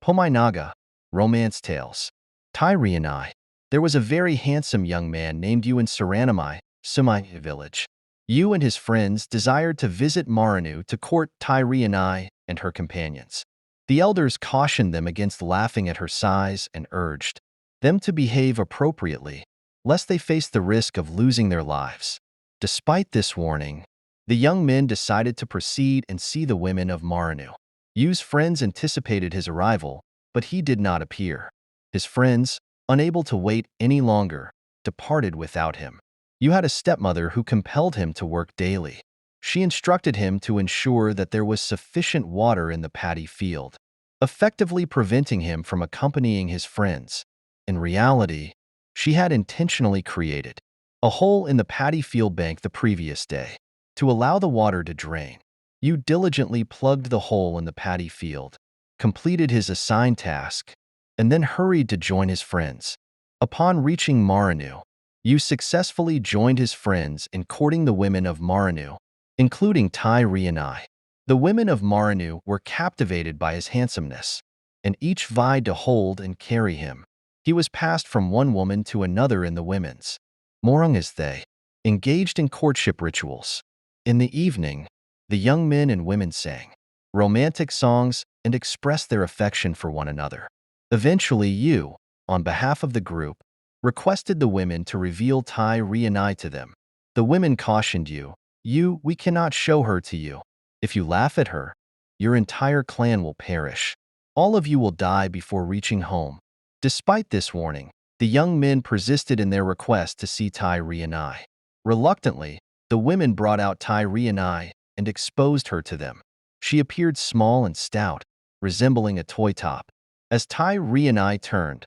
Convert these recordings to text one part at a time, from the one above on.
Poumai Naga, Romance Tales. Tai Reinai. There was a very handsome young man named Yu in Saranamai, Zhamai village. Yu and his friends desired to visit Hrünü to court Tai Reinai and her companions. The elders cautioned them against laughing at her size and urged them to behave appropriately, lest they face the risk of losing their lives. Despite this warning, the young men decided to proceed and see the women of Hrünü. Yu's friends anticipated his arrival, but he did not appear. His friends, unable to wait any longer, departed without him. Yu had a stepmother who compelled him to work daily. She instructed him to ensure that there was sufficient water in the paddy field, effectively preventing him from accompanying his friends. In reality, she had intentionally created a hole in the paddy field bank the previous day to allow the water to drain. Yu diligently plugged the hole in the paddy field, completed his assigned task, and then hurried to join his friends. Upon reaching Hrünü, Yu successfully joined his friends in courting the women of Hrünü, including Tai Reinai. The women of Hrünü were captivated by his handsomeness, and each vied to hold and carry him. He was passed from one woman to another in the women's morung as they engaged in courtship rituals. In the evening, the young men and women sang romantic songs and expressed their affection for one another. Eventually, Yu, on behalf of the group, requested the women to reveal Tai Reinai to them. The women cautioned Yu, we cannot show her to you. If you laugh at her, your entire clan will perish. All of you will die before reaching home. Despite this warning, the young men persisted in their request to see Tai Reinai. Reluctantly, the women brought out Tai Reinai and exposed her to them. She appeared small and stout, resembling a toy top. As Tai Reinai turned,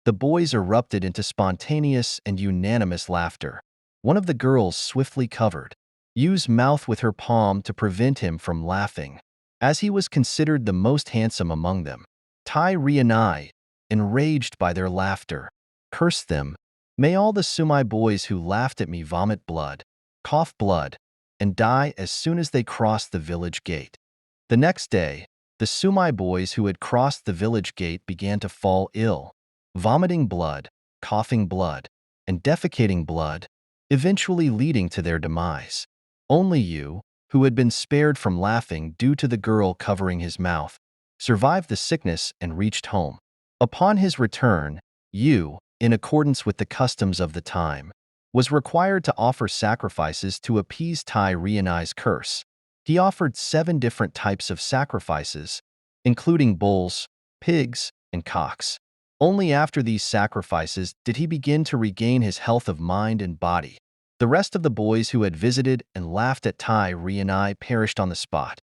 the boys erupted into spontaneous and unanimous laughter. One of the girls swiftly covered Yu's mouth with her palm to prevent him from laughing. As he was considered the most handsome among them, Tai Reinai, enraged by their laughter, cursed them. May all the Zhamai boys who laughed at me vomit blood, cough blood, and die as soon as they cross the village gate. The next day, the Zhamai boys who had crossed the village gate began to fall ill, vomiting blood, coughing blood, and defecating blood, eventually leading to their demise. Only Yu, who had been spared from laughing due to the girl covering his mouth, survived the sickness and reached home. Upon his return, Yu, in accordance with the customs of the time, was required to offer sacrifices to appease Tai Reinai's curse. He offered 7 different types of sacrifices, including bulls, pigs, and cocks. Only after these sacrifices did he begin to regain his health of mind and body. The rest of the boys who had visited and laughed at Tai Reinai perished on the spot.